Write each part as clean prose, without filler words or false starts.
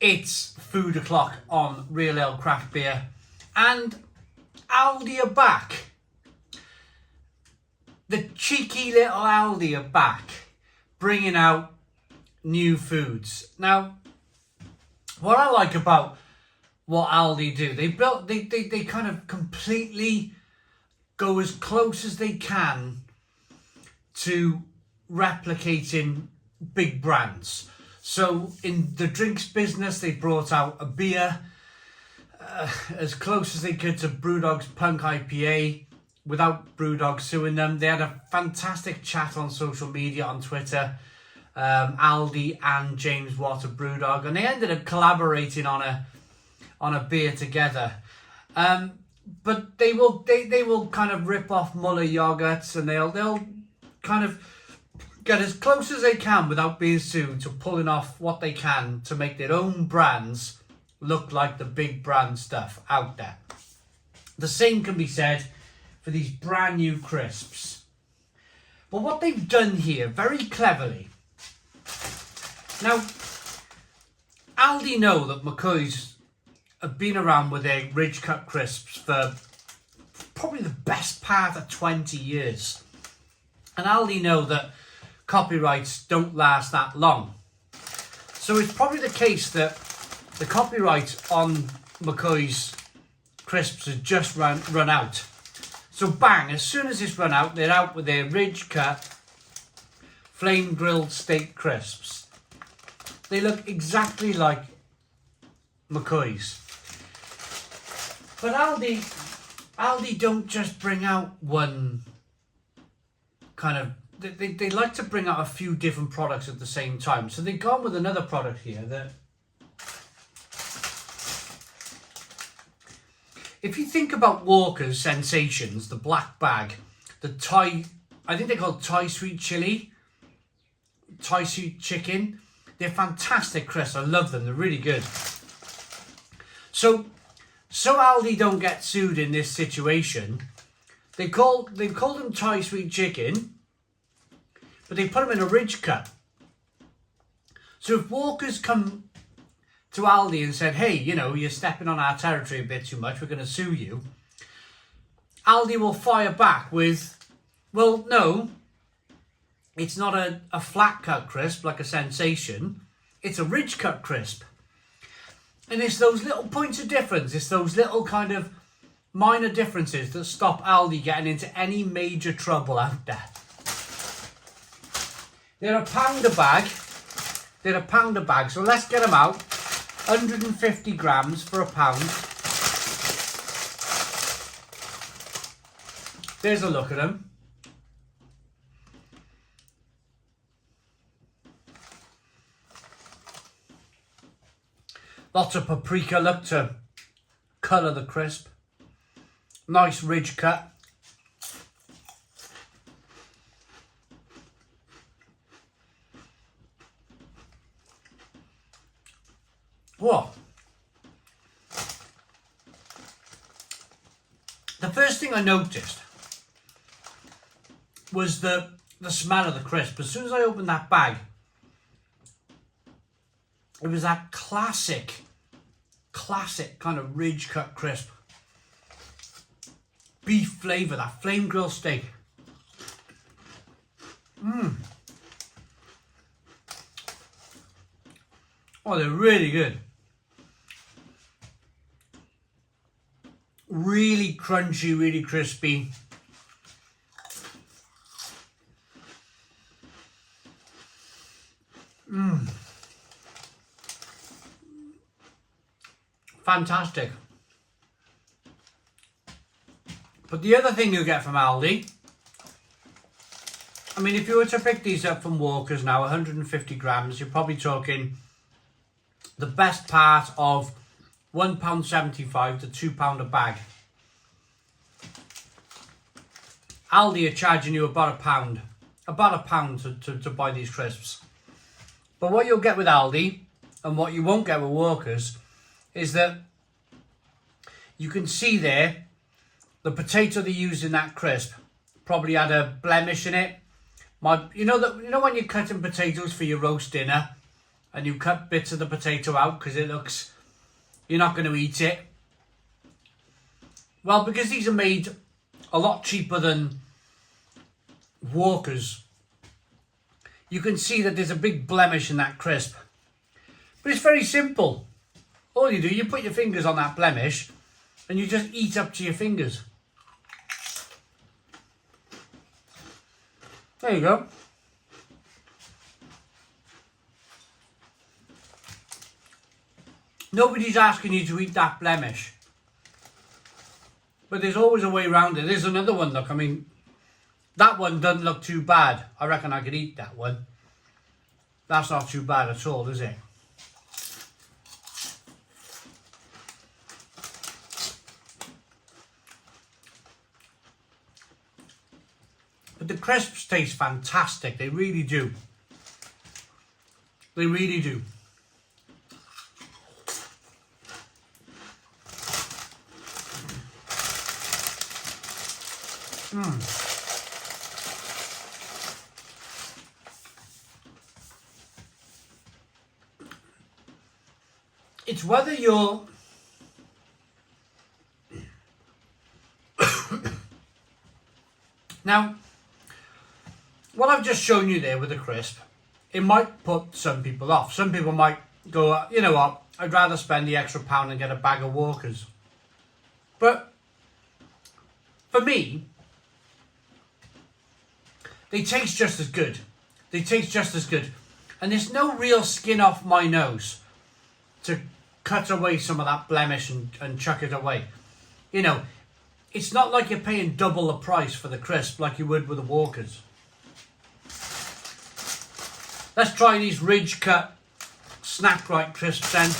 It's food o'clock on Real Ale Craft Beer, and Aldi are back. The cheeky little Aldi are back, bringing out new foods. Now, what I like about what Aldi do, they kind of completely go as close as they can to replicating big brands. So in the drinks business, they brought out a beer as close as they could to Brewdog's Punk IPA without Brewdog suing them. They had a fantastic chat on social media, on Twitter, Aldi and James Watt of Brewdog, and they ended up collaborating on a beer together. But they will kind of rip off Muller yogurts, and they'll kind of get as close as they can without being sued to pulling off what they can to make their own brands look like the big brand stuff out there. The same can be said for these brand new crisps. But what they've done here very cleverly, now Aldi know that McCoy's have been around with their Ridge Cut crisps for probably the best part of 20 years. And Aldi know that copyrights don't last that long. So it's probably the case that the copyright on McCoy's crisps has just run out. So bang, as soon as it's run out, they're out with their Ridge Cut flame grilled steak crisps. They look exactly like McCoy's. But Aldi don't just bring out one kind of, they like to bring out a few different products at the same time. So they've gone with another product here that, if you think about Walker's Sensations, the black bag, the Thai, I think they're called Thai sweet chili, Thai sweet chicken, they're fantastic crisps. I love them, they're really good. So Aldi don't get sued in this situation, they call them Thai sweet chicken, but they put them in a Ridge Cut. So if Walker's come to Aldi and said, hey, you know, you're stepping on our territory a bit too much, we're going to sue you, Aldi will fire back with, well, no, it's not a flat cut crisp like a Sensation, it's a Ridge Cut crisp. And it's those little points of difference, it's those little kind of minor differences that stop Aldi getting into any major trouble out there. They're a pound a bag. So let's get them out. 150 grams for a pound. There's a look at them. Lots of paprika, look, to colour the crisp. Nice Ridge Cut. Whoa. The first thing I noticed was the smell of the crisp. As soon as I opened that bag, it was that classic kind of Ridge Cut crisp. Beef flavour, that flame grilled steak. Oh, they're really good. Really crunchy, really crispy. Fantastic. But the other thing you get from Aldi, I mean, if you were to pick these up from Walker's now, 150 grams, you're probably talking the best part of £1.75 to £2 a bag. Aldi are charging you about a pound to buy these crisps. But what you'll get with Aldi, and what you won't get with Walker's, is that you can see there the potato they used in that crisp probably had a blemish in it. You know when you're cutting potatoes for your roast dinner and you cut bits of the potato out because you're not going to eat it. Well, because these are made a lot cheaper than Walker's, you can see that there's a big blemish in that crisp. But it's very simple. All you do, you put your fingers on that blemish and you just eat up to your fingers. There you go. Nobody's asking you to eat that blemish. But there's always a way around it. There's another one, look. I mean, that one doesn't look too bad. I reckon I could eat that one. That's not too bad at all, is it? But the crisps taste fantastic. They really do. They really do. It's whether you're now, what I've just shown you there with the crisp, it might put some people off. Some people might go, you know what, I'd rather spend the extra £1 and get a bag of Walkers. But for me, they taste just as good. They taste just as good. And there's no real skin off my nose to cut away some of that blemish and chuck it away. You know, it's not like you're paying double the price for the crisp like you would with the Walkers. Let's try these ridge cut Snackrite crisps then.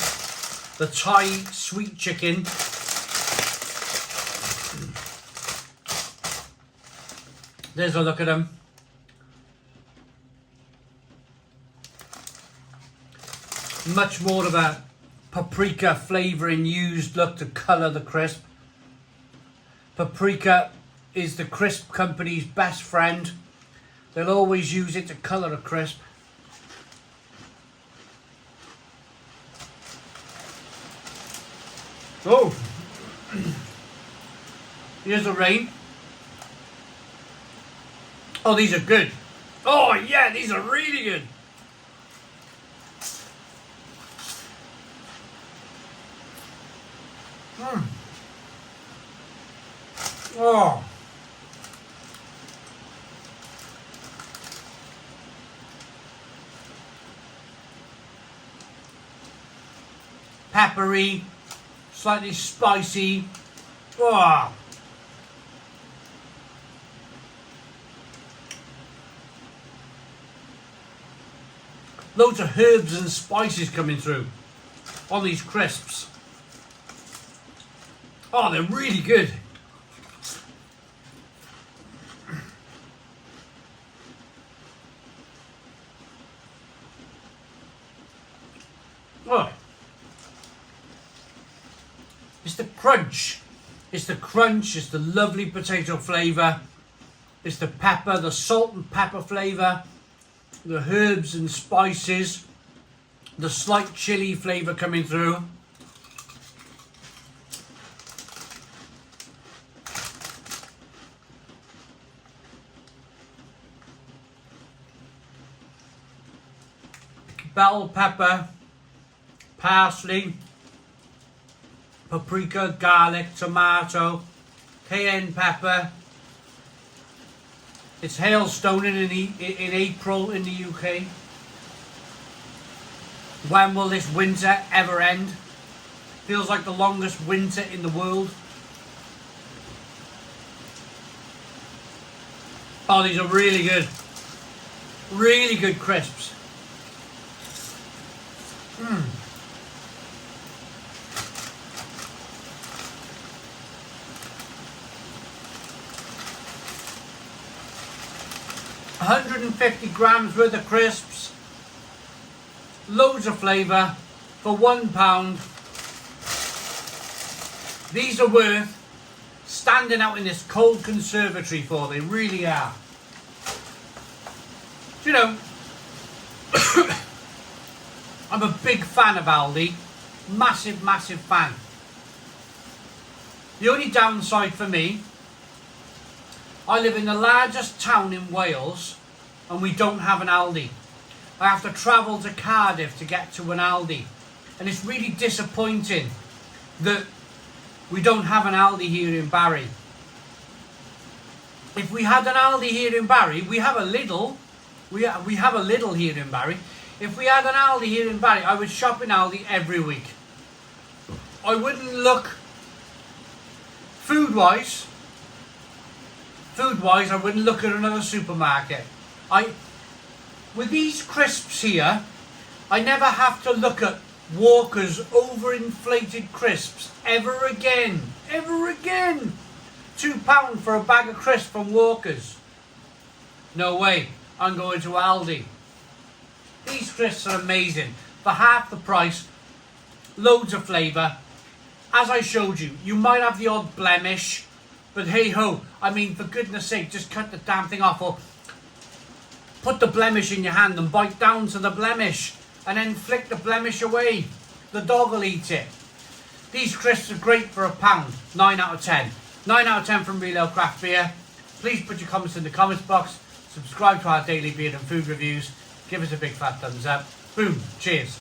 The Thai sweet chicken. There's a look at them. Much more of a paprika flavouring used, look, to colour the crisp. Paprika is the crisp company's best friend. They'll always use it to colour a crisp. Oh, here's the rain. Oh, these are good. Oh yeah, these are really good. Oh. Peppery, slightly spicy. Oh. Loads of herbs and spices coming through on these crisps. Oh, they're really good. Oh. It's the crunch. It's the crunch. It's the lovely potato flavour. It's the pepper, the salt and pepper flavour. The herbs and spices. The slight chilli flavour coming through. Bell pepper, parsley, paprika, garlic, tomato, cayenne pepper. It's hailstoning in April in the UK. When will this winter ever end? Feels like the longest winter in the world. Oh, these are really good. Really good crisps. Mm. $150 grams worth of crisps, loads of flavour for £1. These are worth standing out in this cold conservatory for. They really are. You know, I'm a big fan of Aldi. Massive, massive fan. The only downside for me, I live in the largest town in Wales and we don't have an Aldi. I have to travel to Cardiff to get to an Aldi. And it's really disappointing that we don't have an Aldi here in Barry. If we had an Aldi here in Barry, we have a Lidl. We have a Lidl here in Barry. If we had an Aldi here in Barry, I would shop in Aldi every week. I wouldn't look food-wise, I wouldn't look at another supermarket. With these crisps here, I never have to look at Walker's overinflated crisps ever again. Ever again. £2 for a bag of crisps from Walker's. No way. I'm going to Aldi. These crisps are amazing. For half the price, loads of flavour. As I showed you, you might have the odd blemish, but hey ho, I mean, for goodness sake, just cut the damn thing off, or put the blemish in your hand and bite down to the blemish, and then flick the blemish away. The dog will eat it. These crisps are great for £1. 9 out of 10. 9 out of 10 from Real Ale Craft Beer. Please put your comments in the comments box. Subscribe to our daily beer and food reviews. Give us a big fat thumbs up. Boom. Cheers.